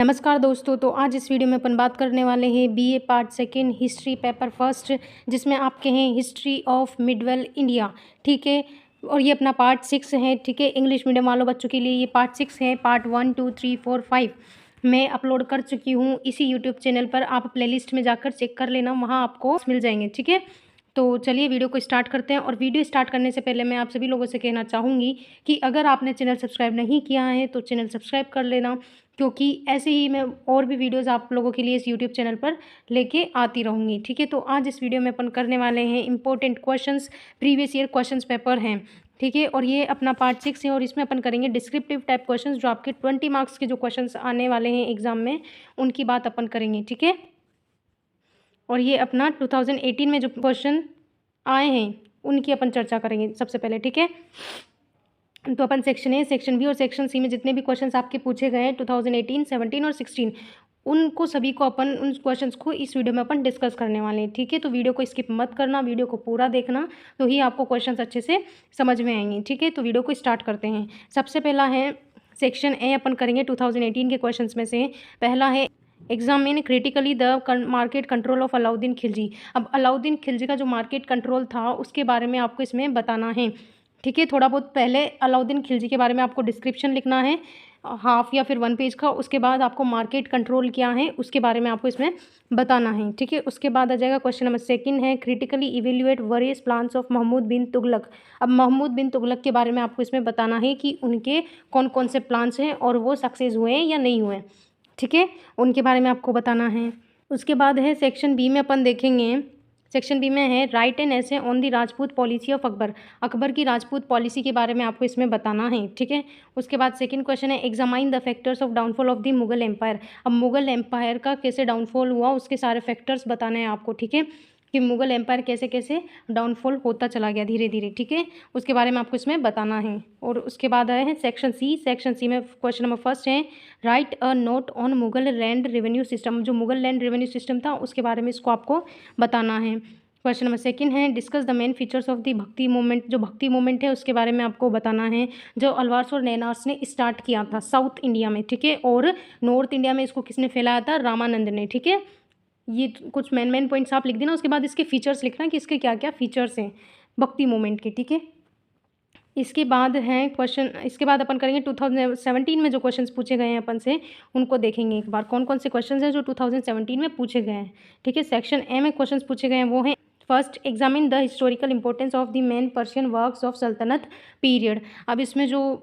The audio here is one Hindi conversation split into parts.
नमस्कार दोस्तों। तो आज इस वीडियो में अपन बात करने वाले हैं BA part second history paper first, जिसमें आपके हैं हिस्ट्री ऑफ मिडवेल इंडिया। ठीक है, और ये अपना पार्ट 6 है। ठीक है, इंग्लिश मीडियम वालों बच्चों के लिए ये पार्ट 6 है। पार्ट 1 2 3 4 5 मैं अपलोड कर चुकी हूँ इसी यूट्यूब चैनल पर। आप प्लेलिस्ट में जाकर चेक कर लेना, वहाँ आपको मिल जाएंगे। ठीक है, तो चलिए वीडियो को स्टार्ट करते हैं। और वीडियो स्टार्ट करने से पहले मैं आप सभी लोगों से कहना चाहूँगी कि अगर आपने चैनल सब्सक्राइब नहीं किया है तो चैनल सब्सक्राइब कर लेना, क्योंकि ऐसे ही मैं और भी वीडियोस आप लोगों के लिए इस यूट्यूब चैनल पर लेके आती रहूँगी। ठीक है, तो आज इस वीडियो में अपन करने वाले हैं important questions, previous year questions paper हैं। ठीक है, और ये अपना पार्ट 6 है और इसमें अपन करेंगे डिस्क्रिप्टिव टाइप क्वेश्चंस, जो आपके 20 मार्क्स के जो क्वेश्चंस आने वाले हैं एग्जाम में, उनकी बात अपन करेंगे। ठीक है, और ये अपना 2018 में जो क्वेश्चन आए हैं उनकी अपन चर्चा करेंगे सबसे पहले। ठीक है, तो अपन सेक्शन ए, सेक्शन बी और सेक्शन सी में जितने भी क्वेश्चंस आपके पूछे गए हैं 2018, 17 और 16, उनको सभी को अपन उन क्वेश्चंस को इस वीडियो में अपन डिस्कस करने वाले हैं। ठीक है, तो वीडियो को स्किप मत करना, वीडियो को पूरा देखना, तो ही आपको क्वेश्चंस अच्छे से समझ में आएंगे। ठीक है, तो वीडियो को स्टार्ट करते हैं। सबसे पहला है सेक्शन ए, अपन करेंगे 2018 के क्वेश्चंस में से। पहला है examine critically the market control of Alauddin Khilji. अब अलाउद्दीन खिलजी का जो मार्केट कंट्रोल था उसके बारे में आपको इसमें बताना है। ठीक है, थोड़ा बहुत पहले अलाउद्दीन खिलजी के बारे में आपको डिस्क्रिप्शन लिखना है, हाफ या फिर 1 पेज का। उसके बाद आपको मार्केट कंट्रोल क्या है उसके बारे में आपको इसमें बताना है। ठीक है, उसके बाद आ जाएगा क्वेश्चन नंबर 2 है critically evaluate various plans of Mahmud bin Tughlaq. अब महमूद बिन तुगलक के बारे में आपको इसमें बताना है कि उनके कौन कौन से प्लान्स हैं और वो सक्सेस हुए हैं या नहीं हुए। ठीक है, उनके बारे में आपको बताना है। उसके बाद है सेक्शन बी में अपन देखेंगे, सेक्शन बी में है राइट एन ऐसे on the Rajput policy of Akbar. Akbar की राजपूत पॉलिसी के बारे में आपको इसमें बताना है। ठीक है, उसके बाद सेकंड क्वेश्चन है examine the factors of downfall of the Mughal empire. अब मुगल एम्पायर का कैसे डाउनफॉल हुआ उसके सारे फैक्टर्स बताने हैं आपको। ठीक है, कि मुगल एम्पायर कैसे कैसे डाउनफॉल होता चला गया धीरे धीरे। ठीक है, उसके बारे में आपको इसमें बताना है। और उसके बाद आए हैं सेक्शन सी। सेक्शन सी में क्वेश्चन नंबर 1 है right a note on Mughal land revenue system. जो मुगल लैंड रेवेन्यू सिस्टम था उसके बारे में इसको आपको बताना है। क्वेश्चन नंबर 2 है discuss the main features of the भक्ति मूवमेंट। जो भक्ति मूवमेंट है उसके बारे में आपको बताना है, जो अलवार्स और नैनार्स ने स्टार्ट किया था साउथ इंडिया में। ठीक है, और नॉर्थ इंडिया में इसको किसने फैलाया था? रामानंद ने। ठीक है, ये कुछ मेन पॉइंट्स आप लिख देना, उसके बाद इसके फीचर्स लिखना कि इसके क्या क्या फीचर्स हैं भक्ति मूवमेंट के। ठीक है, इसके बाद है क्वेश्चन, इसके बाद अपन करेंगे 2017 में जो क्वेश्चंस पूछे गए हैं अपन से उनको देखेंगे एक बार, कौन कौन से क्वेश्चंस हैं जो 2017 में पूछे गए हैं। ठीक है, सेक्शन ए में क्वेश्चंस पूछे गए हैं वो हैं first examine the historical importance of the main Persian works of सल्तनत पीरियड। अब इसमें जो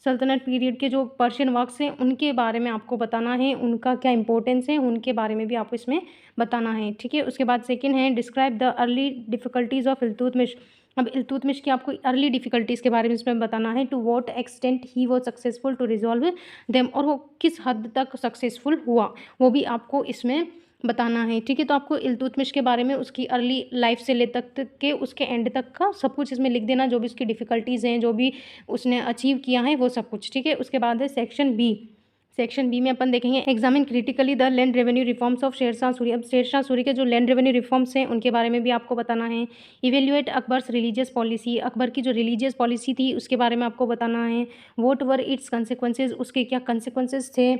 सल्तनत पीरियड के जो पर्शियन वर्क्स हैं उनके बारे में आपको बताना है, उनका क्या इंपॉर्टेंस है उनके बारे में भी आपको इसमें बताना है। ठीक है, उसके बाद सेकंड है describe the early difficulties of Iltutmish. अब इल्तुतमिश की आपको अर्ली डिफिकल्टीज़ के बारे में इसमें बताना है, टू वॉट एक्सटेंट ही वो सक्सेसफुल टू रिजॉल्व देम, और वो किस हद तक सक्सेसफुल हुआ वो भी आपको इसमें बताना है। ठीक है, तो आपको इल्तुतमिश के बारे में उसकी अर्ली लाइफ से ले तक के उसके एंड तक का सब कुछ इसमें लिख देना, जो भी उसकी डिफ़िकल्टीज़ हैं, जो भी उसने अचीव किया है वो सब कुछ। ठीक है, उसके बाद है सेक्शन बी। सेक्शन बी में अपन देखेंगे examine critically the land revenue reforms of Sher Shah Suri. अब शेरशाह सूरी के जो लैंड रेवेन्यू रिफॉर्म्स हैं उनके बारे में भी आपको बताना है। Evaluate Akbar's religious policy. Akbar की जो रिलीजियस पॉलिसी थी उसके बारे में आपको बताना है। वॉट वर इट्स कंसिक्वेंसेज, उसके क्या कंसिक्वेंसेज थे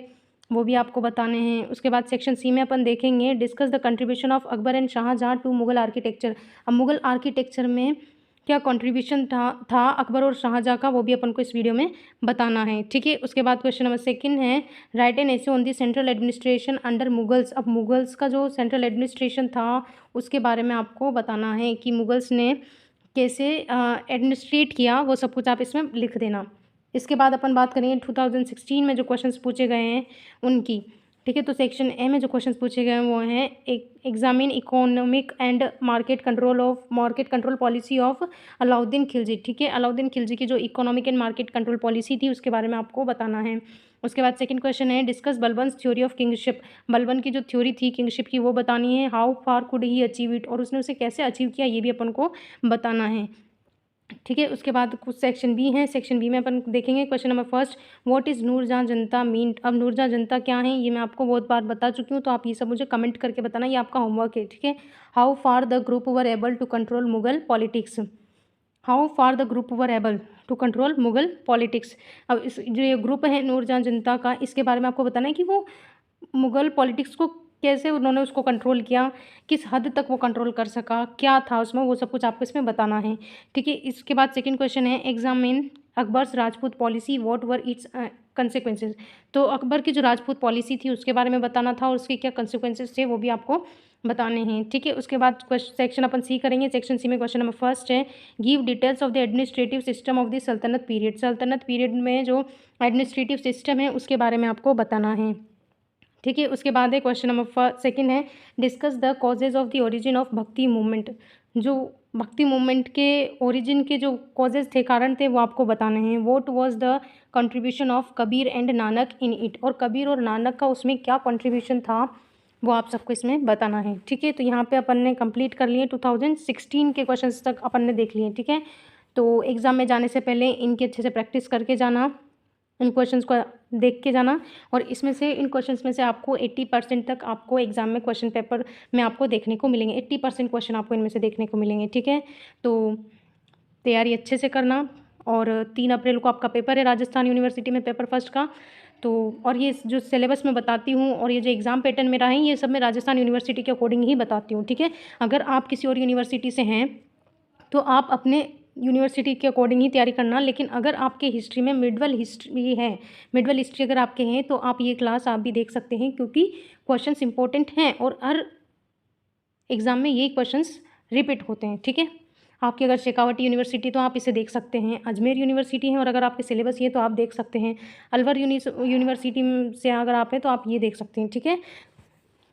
वो भी आपको बताने हैं। उसके बाद सेक्शन सी में अपन देखेंगे discuss the contribution of Akbar and Shah Jahan to Mughal architecture. अब मुगल आर्किटेक्चर में क्या कंट्रीब्यूशन था अकबर और शाहजहां का, वो भी अपन को इस वीडियो में बताना है। ठीक है, उसके बाद क्वेश्चन नंबर 2 है right an essay on the central administration under Mughals. अब मुगल्स का जो सेंट्रल एडमिनिस्ट्रेशन था उसके बारे में आपको बताना है कि मुगल्स ने कैसे एडमिनिस्ट्रेट किया, वो सब कुछ आप इसमें लिख देना। इसके बाद अपन बात करेंगे 2016 में जो क्वेश्चंस पूछे गए हैं उनकी। ठीक है, तो सेक्शन ए में जो क्वेश्चंस पूछे गए हैं वो हैं examine economic and market control policy of Alauddin Khilji. ठीक है, अलाउद्दीन खिलजी की जो economic and market control policy थी उसके बारे में आपको बताना है। उसके बाद सेकंड क्वेश्चन है discuss Balban theory of kingship. Balban की जो थ्योरी थी किंगशिप की वो बतानी है। How far could he achieve it, और उसने उसे कैसे अचीव किया ये भी अपन को बताना है। ठीक है, उसके बाद कुछ सेक्शन बी है। सेक्शन बी में अपन देखेंगे question number 1 what is Nur Jahan junta mean. अब नूरजहां जनता क्या है ये मैं आपको बहुत बार बता चुकी हूँ, तो आप ये सब मुझे कमेंट करके बताना, ये आपका होमवर्क है। ठीक है, how far the group were able to control Mughal politics. How far the group were able to control Mughal politics. अब इस जो ये ग्रुप है नूरजहां जनता का, इसके बारे में आपको बताना है कि वो मुग़ल पॉलिटिक्स को कैसे उन्होंने उसको कंट्रोल किया, किस हद तक वो कंट्रोल कर सका, क्या था उसमें, वो सब कुछ आपको इसमें बताना है। ठीक है, इसके बाद सेकंड क्वेश्चन है examine Akbar's Rajput policy whatever its consequences. तो अकबर की जो राजपूत पॉलिसी थी उसके बारे में बताना था और उसके क्या कंसेक्वेंसेस थे वो भी आपको बताने हैं। ठीक है, उसके बाद सेक्शन अपन सी करेंगे। सेक्शन सी में क्वेश्चन नंबर फर्स्ट है give details of the administrative system of the सल्तनत पीरियड। सल्तनत पीरियड में जो एडमिनिस्ट्रेटिव सिस्टम है उसके बारे में आपको बताना है। ठीक है, उसके बाद है क्वेश्चन नंबर सेकंड है discuss the causes of the origin of भक्ति मूवमेंट। जो भक्ति मूवमेंट के ओरिजिन के जो कॉजेज थे, कारण थे, वो आपको बताने हैं। What was the contribution of Kabir and Nanak in it. और कबीर और नानक का उसमें क्या कंट्रीब्यूशन था वो आप सबको इसमें बताना है। ठीक है, तो यहाँ पे अपन ने कंप्लीट कर लिए 2016 के क्वेश्चंस तक अपन ने देख लिए। ठीक है, तो एग्ज़ाम में जाने से पहले इनकी अच्छे से प्रैक्टिस करके जाना, इन क्वेश्चंस को देख के जाना, और इसमें से इन क्वेश्चंस में से आपको 80% तक आपको एग्ज़ाम में क्वेश्चन पेपर में आपको देखने को मिलेंगे। 80% क्वेश्चन आपको इनमें से देखने को मिलेंगे। ठीक है, तो तैयारी अच्छे से करना। और 3 अप्रैल को आपका पेपर है राजस्थान यूनिवर्सिटी में, पेपर फर्स्ट का। तो और ये जो सिलेबस मैं बताती हूँ और ये जो एग्ज़ाम पैटर्न मेरा है ये सब मैं राजस्थान यूनिवर्सिटी के अकॉर्डिंग ही बताती हूँ। ठीक है, अगर आप किसी और यूनिवर्सिटी से हैं तो आप अपने यूनिवर्सिटी के अकॉर्डिंग ही तैयारी करना। लेकिन अगर आपके हिस्ट्री में मिडवल हिस्ट्री है, मिडवल हिस्ट्री अगर आपके हैं तो आप ये क्लास आप भी देख सकते हैं, क्योंकि क्वेश्चंस इंपॉर्टेंट हैं और हर एग्ज़ाम में यही क्वेश्चंस रिपीट होते हैं। ठीक है, आपकी अगर शेखावटी यूनिवर्सिटी तो आप इसे देख सकते हैं, अजमेर यूनिवर्सिटी है और अगर आपके सिलेबस ये तो आप देख सकते हैं, अलवर यूनिवर्सिटी से अगर आप हैं तो आप ये देख सकते हैं। ठीक है,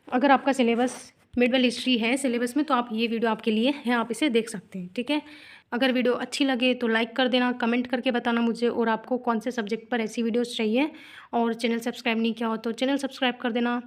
अगर आपका सिलेबस मिडवल हिस्ट्री है सिलेबस में तो आप ये वीडियो आपके लिए है, आप इसे देख सकते हैं। ठीक है, अगर वीडियो अच्छी लगे तो लाइक कर देना, कमेंट करके बताना मुझे और आपको कौन से सब्जेक्ट पर ऐसी वीडियोस चाहिए, और चैनल सब्सक्राइब नहीं किया हो तो चैनल सब्सक्राइब कर देना।